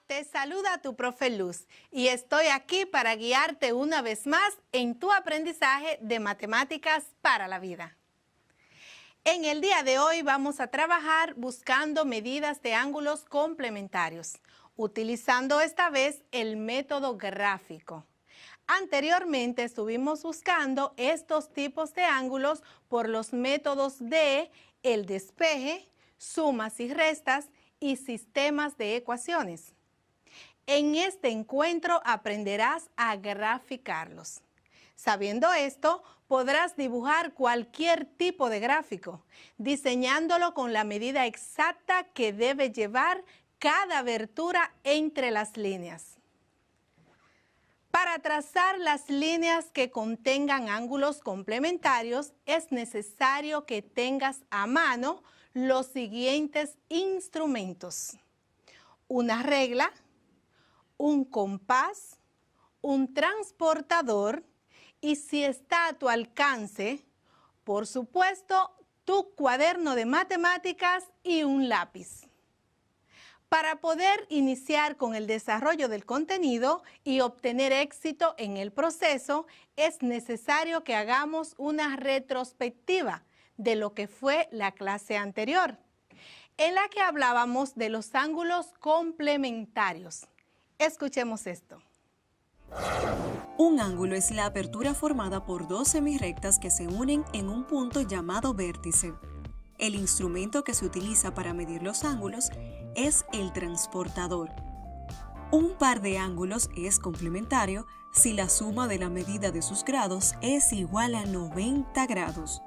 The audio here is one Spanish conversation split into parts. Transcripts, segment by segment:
Te saluda tu profe Luz y estoy aquí para guiarte una vez más en tu aprendizaje de matemáticas para la vida. En el día de hoy vamos a trabajar buscando medidas de ángulos complementarios, utilizando esta vez el método gráfico. Anteriormente estuvimos buscando estos tipos de ángulos por los métodos de el despeje, sumas y restas y sistemas de ecuaciones. En este encuentro aprenderás a graficarlos. Sabiendo esto, podrás dibujar cualquier tipo de gráfico, diseñándolo con la medida exacta que debe llevar cada abertura entre las líneas. Para trazar las líneas que contengan ángulos complementarios, es necesario que tengas a mano los siguientes instrumentos: una regla, un compás, un transportador y, si está a tu alcance, por supuesto, tu cuaderno de matemáticas y un lápiz. Para poder iniciar con el desarrollo del contenido y obtener éxito en el proceso, es necesario que hagamos una retrospectiva de lo que fue la clase anterior, en la que hablábamos de los ángulos complementarios. Escuchemos esto. Un ángulo es la apertura formada por dos semirrectas que se unen en un punto llamado vértice. El instrumento que se utiliza para medir los ángulos es el transportador. Un par de ángulos es complementario si la suma de la medida de sus grados es igual a 90 grados.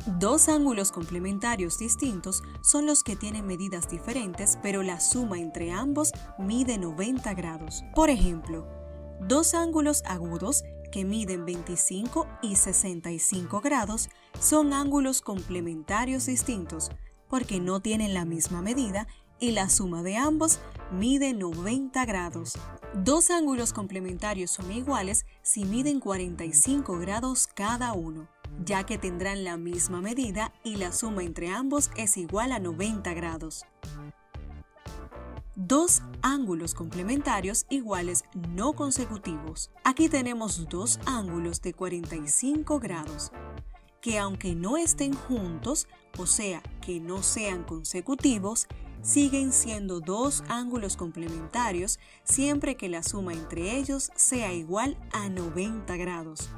Dos ángulos complementarios distintos son los que tienen medidas diferentes, pero la suma entre ambos mide 90 grados. Por ejemplo, dos ángulos agudos que miden 25 y 65 grados son ángulos complementarios distintos porque no tienen la misma medida y la suma de ambos mide 90 grados. Dos ángulos complementarios son iguales si miden 45 grados cada uno, ya que tendrán la misma medida y la suma entre ambos es igual a 90 grados. Dos ángulos complementarios iguales no consecutivos. Aquí tenemos dos ángulos de 45 grados, que aunque no estén juntos, o sea, que no sean consecutivos, siguen siendo dos ángulos complementarios siempre que la suma entre ellos sea igual a 90 grados.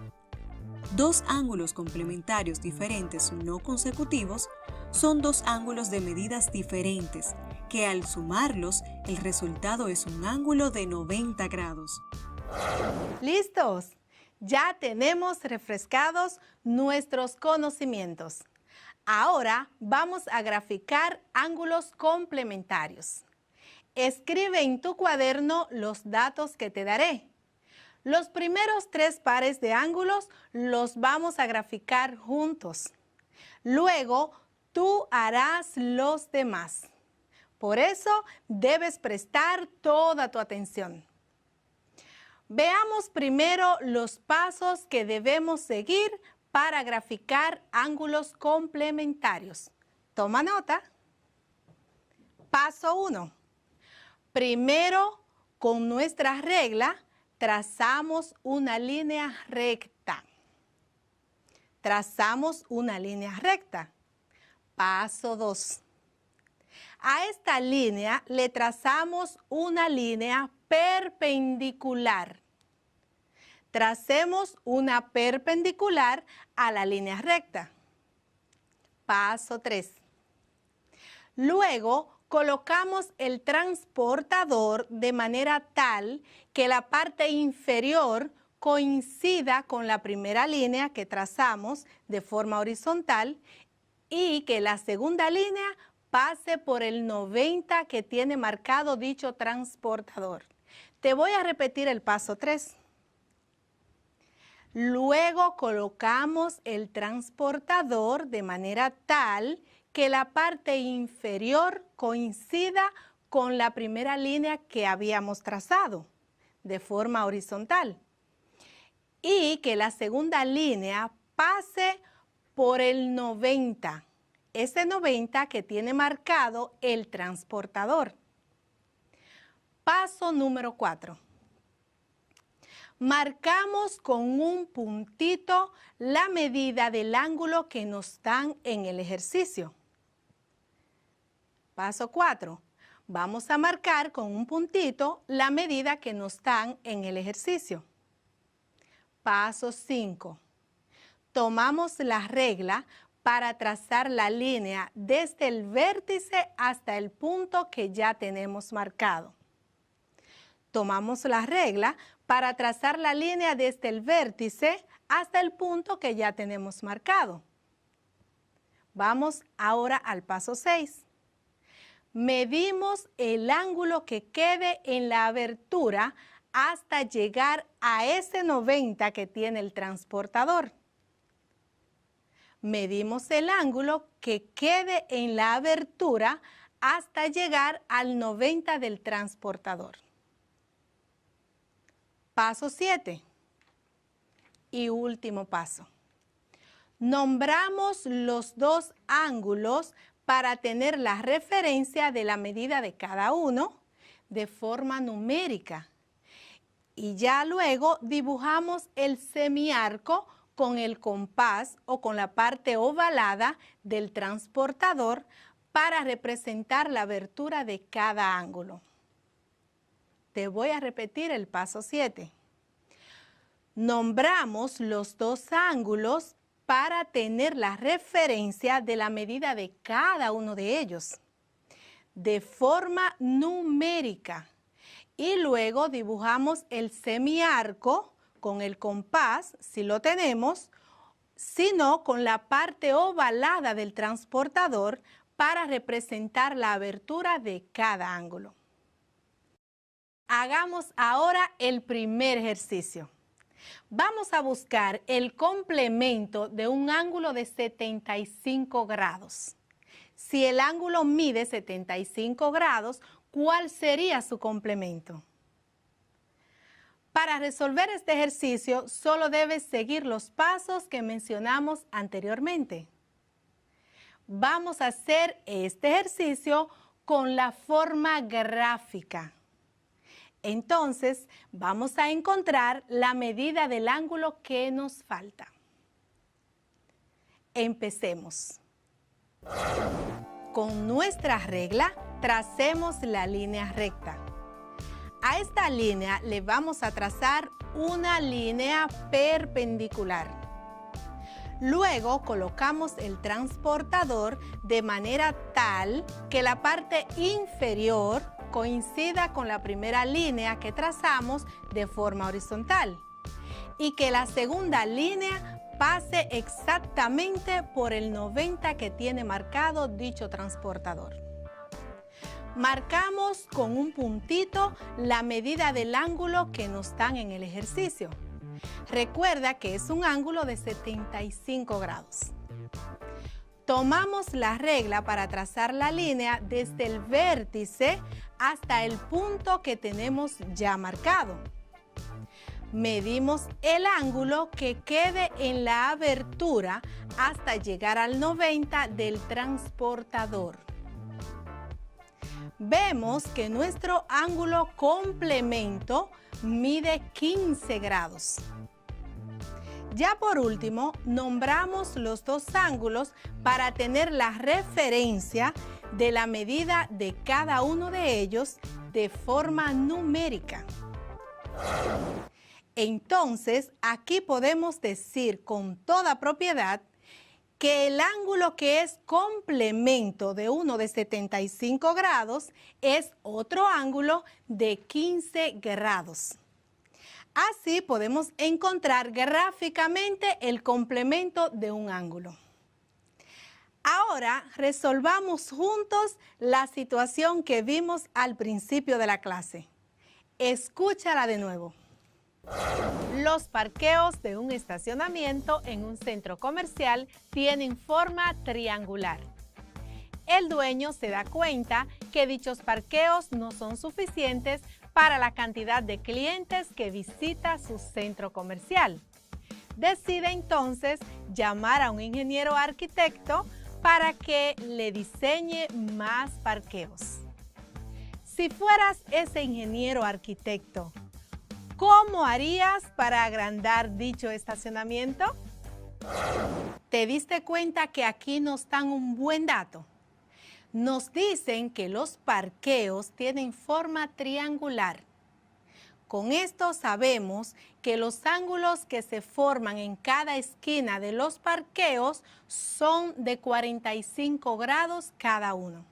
Dos ángulos complementarios diferentes no consecutivos son dos ángulos de medidas diferentes, que al sumarlos, el resultado es un ángulo de 90 grados. ¿Listos? Ya tenemos refrescados nuestros conocimientos. Ahora vamos a graficar ángulos complementarios. Escribe en tu cuaderno los datos que te daré. Los primeros tres pares de ángulos los vamos a graficar juntos. Luego, tú harás los demás. Por eso, debes prestar toda tu atención. Veamos primero los pasos que debemos seguir para graficar ángulos complementarios. Toma nota. Paso 1. Primero, con nuestra regla, trazamos una línea recta. Trazamos una línea recta. Paso 2. A esta línea le trazamos una línea perpendicular. Tracemos una perpendicular a la línea recta. Paso 3. Luego, colocamos el transportador de manera tal que la parte inferior coincida con la primera línea que trazamos de forma horizontal y que la segunda línea pase por el 90 que tiene marcado dicho transportador. Te voy a repetir el paso 3. Luego colocamos el transportador de manera tal que la parte inferior coincida con la primera línea que habíamos trazado de forma horizontal y que la segunda línea pase por el 90, ese 90 que tiene marcado el transportador. Paso número 4. Marcamos con un puntito la medida del ángulo que nos dan en el ejercicio. Paso 4. Vamos a marcar con un puntito la medida que nos dan en el ejercicio. Paso 5. Tomamos la regla para trazar la línea desde el vértice hasta el punto que ya tenemos marcado. Tomamos la regla para trazar la línea desde el vértice hasta el punto que ya tenemos marcado. Vamos ahora al paso 6. Medimos el ángulo que quede en la abertura hasta llegar a ese 90 que tiene el transportador. Medimos el ángulo que quede en la abertura hasta llegar al 90 del transportador. Paso 7. Y último paso. Nombramos los dos ángulos para tener la referencia de la medida de cada uno de forma numérica. Y ya luego dibujamos el semiarco con el compás o con la parte ovalada del transportador para representar la abertura de cada ángulo. Te voy a repetir el paso 7. Nombramos los dos ángulos para tener la referencia de la medida de cada uno de ellos de forma numérica. Y luego dibujamos el semiarco con el compás, si lo tenemos, sino con la parte ovalada del transportador para representar la abertura de cada ángulo. Hagamos ahora el primer ejercicio. Vamos a buscar el complemento de un ángulo de 75 grados. Si el ángulo mide 75 grados, ¿cuál sería su complemento? Para resolver este ejercicio, solo debes seguir los pasos que mencionamos anteriormente. Vamos a hacer este ejercicio con la forma gráfica. Entonces, vamos a encontrar la medida del ángulo que nos falta. Empecemos. Con nuestra regla, tracemos la línea recta. A esta línea le vamos a trazar una línea perpendicular. Luego colocamos el transportador de manera tal que la parte inferior coincida con la primera línea que trazamos de forma horizontal y que la segunda línea pase exactamente por el 90 que tiene marcado dicho transportador. Marcamos con un puntito la medida del ángulo que nos dan en el ejercicio. Recuerda que es un ángulo de 75 grados. Tomamos la regla para trazar la línea desde el vértice hasta el punto que tenemos ya marcado. Medimos el ángulo que quede en la abertura hasta llegar al 90 del transportador. Vemos que nuestro ángulo complemento mide 15 grados. Ya por último, nombramos los dos ángulos para tener la referencia de la medida de cada uno de ellos de forma numérica. Entonces, aquí podemos decir con toda propiedad que el ángulo que es complemento de uno de 75 grados es otro ángulo de 15 grados. Así podemos encontrar gráficamente el complemento de un ángulo. Ahora resolvamos juntos la situación que vimos al principio de la clase. Escúchala de nuevo. Los parqueos de un estacionamiento en un centro comercial tienen forma triangular. El dueño se da cuenta que dichos parqueos no son suficientes para la cantidad de clientes que visita su centro comercial. Decide entonces llamar a un ingeniero arquitecto para que le diseñe más parqueos. Si fueras ese ingeniero arquitecto, ¿cómo harías para agrandar dicho estacionamiento? ¿Te diste cuenta que aquí nos dan un buen dato? Nos dicen que los parqueos tienen forma triangular. Con esto sabemos que los ángulos que se forman en cada esquina de los parqueos son de 45 grados cada uno.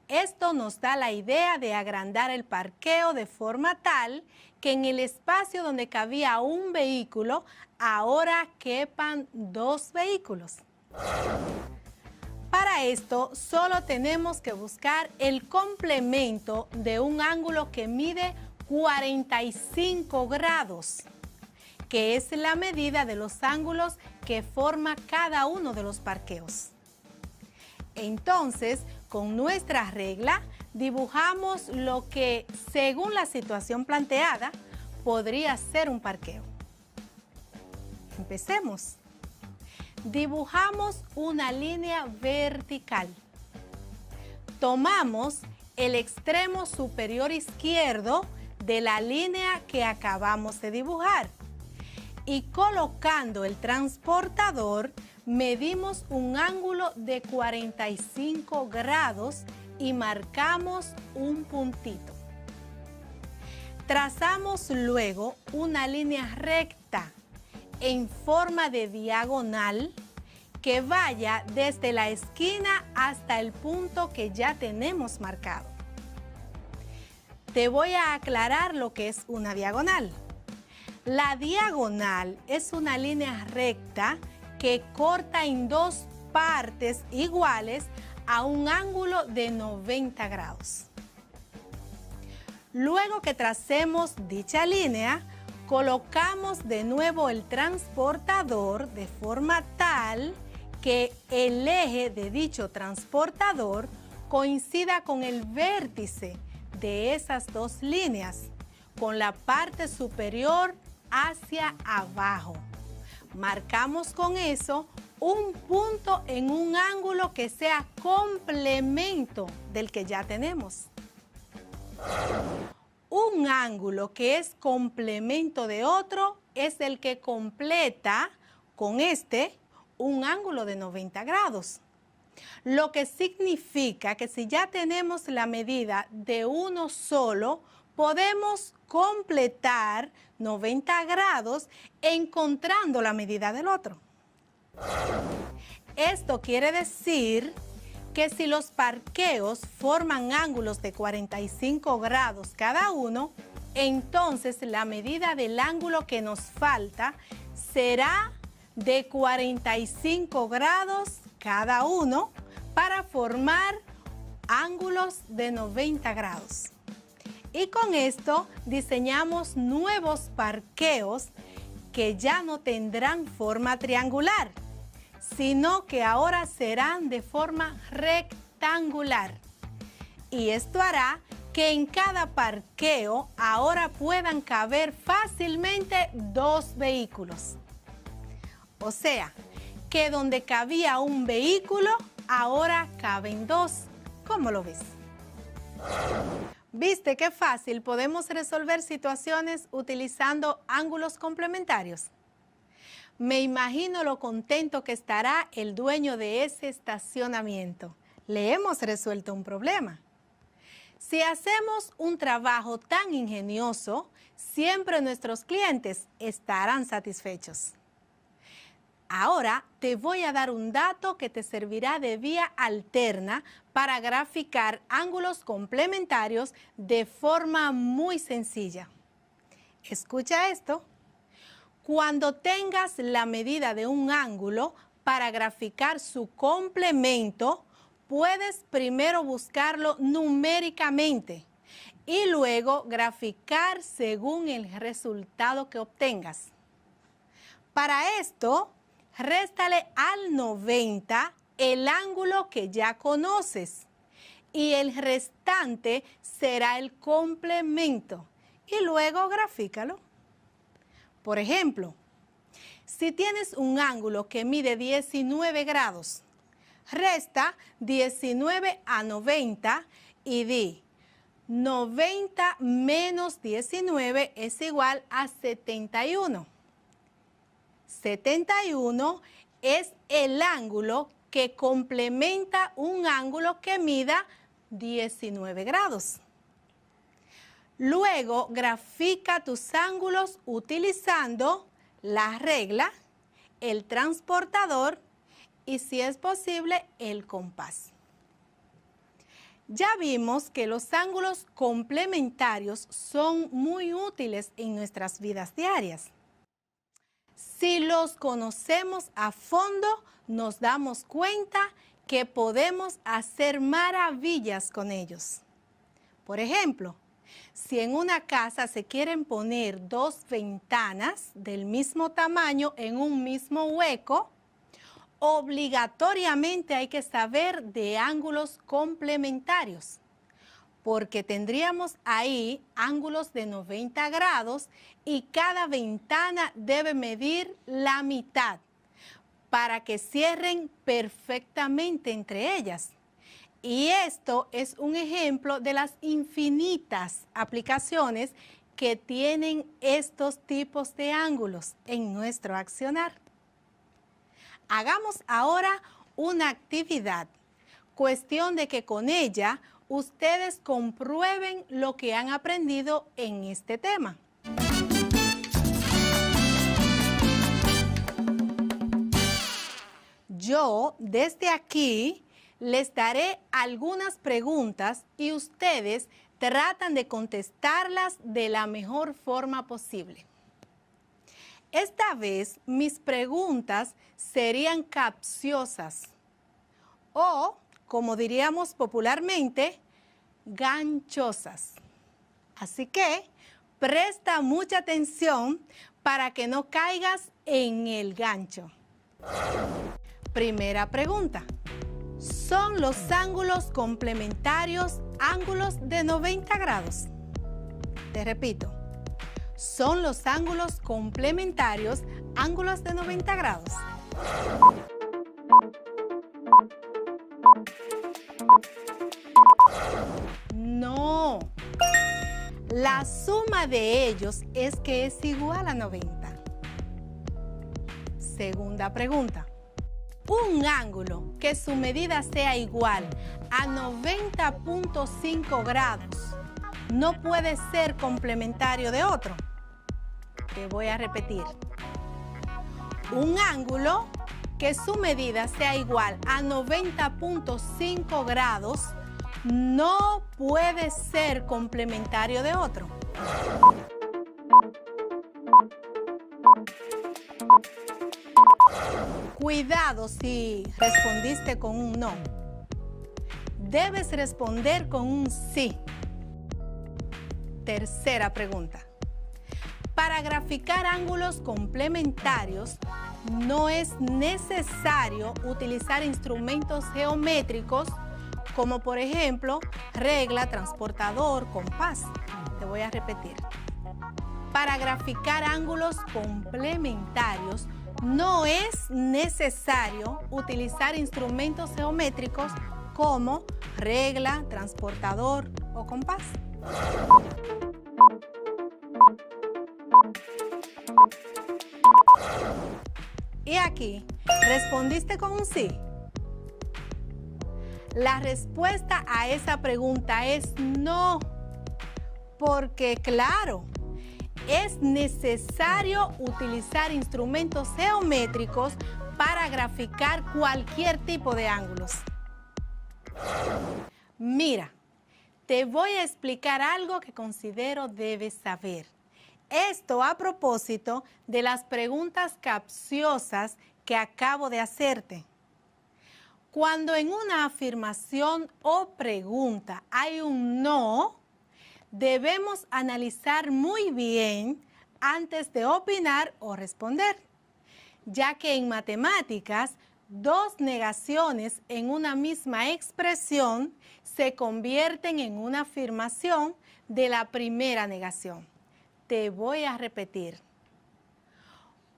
Esto nos da la idea de agrandar el parqueo de forma tal que en el espacio donde cabía un vehículo, ahora quepan 2 vehículos. Para esto, solo tenemos que buscar el complemento de un ángulo que mide 45 grados, que es la medida de los ángulos que forma cada uno de los parqueos. Entonces, con nuestra regla, dibujamos lo que, según la situación planteada, podría ser un parqueo. Empecemos. Dibujamos una línea vertical. Tomamos el extremo superior izquierdo de la línea que acabamos de dibujar y colocando el transportador, medimos un ángulo de 45 grados y marcamos un puntito. Trazamos luego una línea recta en forma de diagonal que vaya desde la esquina hasta el punto que ya tenemos marcado. Te voy a aclarar lo que es una diagonal. La diagonal es una línea recta que corta en 2 partes iguales a un ángulo de 90 grados. Luego que tracemos dicha línea, colocamos de nuevo el transportador de forma tal que el eje de dicho transportador coincida con el vértice de esas 2 líneas, con la parte superior hacia abajo. Marcamos con eso un punto en un ángulo que sea complemento del que ya tenemos. Un ángulo que es complemento de otro es el que completa con este un ángulo de 90 grados. Lo que significa que si ya tenemos la medida de uno solo, podemos completar 90 grados encontrando la medida del otro. Esto quiere decir que si los parqueos forman ángulos de 45 grados cada uno, entonces la medida del ángulo que nos falta será de 45 grados cada uno para formar ángulos de 90 grados. Y con esto diseñamos nuevos parqueos que ya no tendrán forma triangular, sino que ahora serán de forma rectangular. Y esto hará que en cada parqueo ahora puedan caber fácilmente 2 vehículos. O sea, que donde cabía un vehículo, ahora caben 2. ¿Cómo lo ves? ¿Viste qué fácil podemos resolver situaciones utilizando ángulos complementarios? Me imagino lo contento que estará el dueño de ese estacionamiento. Le hemos resuelto un problema. Si hacemos un trabajo tan ingenioso, siempre nuestros clientes estarán satisfechos. Ahora te voy a dar un dato que te servirá de vía alterna para graficar ángulos complementarios de forma muy sencilla. Escucha esto. Cuando tengas la medida de un ángulo para graficar su complemento, puedes primero buscarlo numéricamente y luego graficar según el resultado que obtengas. Para esto, réstale al 90 el ángulo que ya conoces y el restante será el complemento y luego grafícalo. Por ejemplo, si tienes un ángulo que mide 19 grados, resta 19 a 90 y di 90 menos 19 es igual a 71. 71 es el ángulo que complementa un ángulo que mida 19 grados. Luego, grafica tus ángulos utilizando la regla, el transportador y, si es posible, el compás. Ya vimos que los ángulos complementarios son muy útiles en nuestras vidas diarias. Si los conocemos a fondo, nos damos cuenta que podemos hacer maravillas con ellos. Por ejemplo, si en una casa se quieren poner dos ventanas del mismo tamaño en un mismo hueco, obligatoriamente hay que saber de ángulos complementarios, porque tendríamos ahí ángulos de 90 grados y cada ventana debe medir la mitad para que cierren perfectamente entre ellas. Y esto es un ejemplo de las infinitas aplicaciones que tienen estos tipos de ángulos en nuestro accionar. Hagamos ahora una actividad, cuestión de que con ella ustedes comprueben lo que han aprendido en este tema. Yo desde aquí les daré algunas preguntas y ustedes tratan de contestarlas de la mejor forma posible. Esta vez mis preguntas serían capciosas o, como diríamos popularmente, ganchosas. Así que presta mucha atención para que no caigas en el gancho. Primera pregunta. ¿Son los ángulos complementarios ángulos de 90 grados? Te repito. ¿Son los ángulos complementarios ángulos de 90 grados? No. La suma de ellos es que es igual a 90. Segunda pregunta. Un ángulo que su medida sea igual a 90.5 grados no puede ser complementario de otro. Te voy a repetir. Un ángulo que su medida sea igual a 90.5 grados no puede ser complementario de otro. Cuidado si respondiste con un no. Debes responder con un sí. Tercera pregunta. Para graficar ángulos complementarios, no es necesario utilizar instrumentos geométricos como por ejemplo regla, transportador, compás. Te voy a repetir. Para graficar ángulos complementarios, no es necesario utilizar instrumentos geométricos como regla, transportador o compás. Y aquí, ¿respondiste con un sí? La respuesta a esa pregunta es no, porque claro, es necesario utilizar instrumentos geométricos para graficar cualquier tipo de ángulos. Mira, te voy a explicar algo que considero debes saber. Esto a propósito de las preguntas capciosas que acabo de hacerte. Cuando en una afirmación o pregunta hay un no, debemos analizar muy bien antes de opinar o responder, ya que en matemáticas, dos negaciones en una misma expresión se convierten en una afirmación de la primera negación. Te voy a repetir.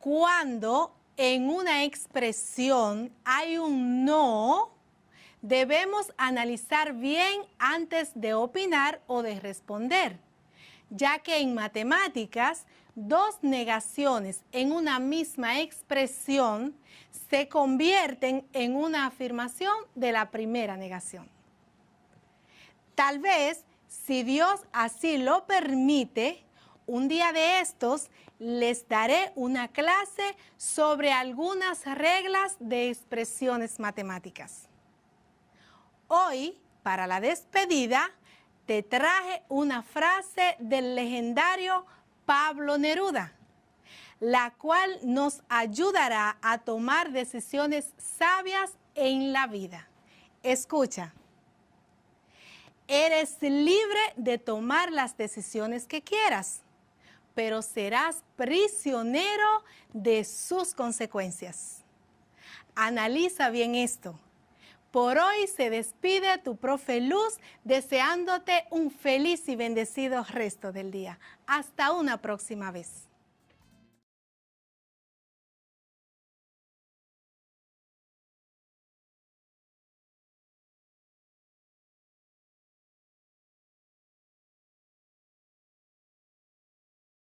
Cuando en una expresión hay un no, debemos analizar bien antes de opinar o de responder, ya que en matemáticas, dos negaciones en una misma expresión se convierten en una afirmación de la primera negación. Tal vez, si Dios así lo permite, un día de estos les daré una clase sobre algunas reglas de expresiones matemáticas. Hoy, para la despedida, te traje una frase del legendario Pablo Neruda, la cual nos ayudará a tomar decisiones sabias en la vida. Escucha. Eres libre de tomar las decisiones que quieras, pero serás prisionero de sus consecuencias. Analiza bien esto. Por hoy se despide tu profe Luz deseándote un feliz y bendecido resto del día. Hasta una próxima vez.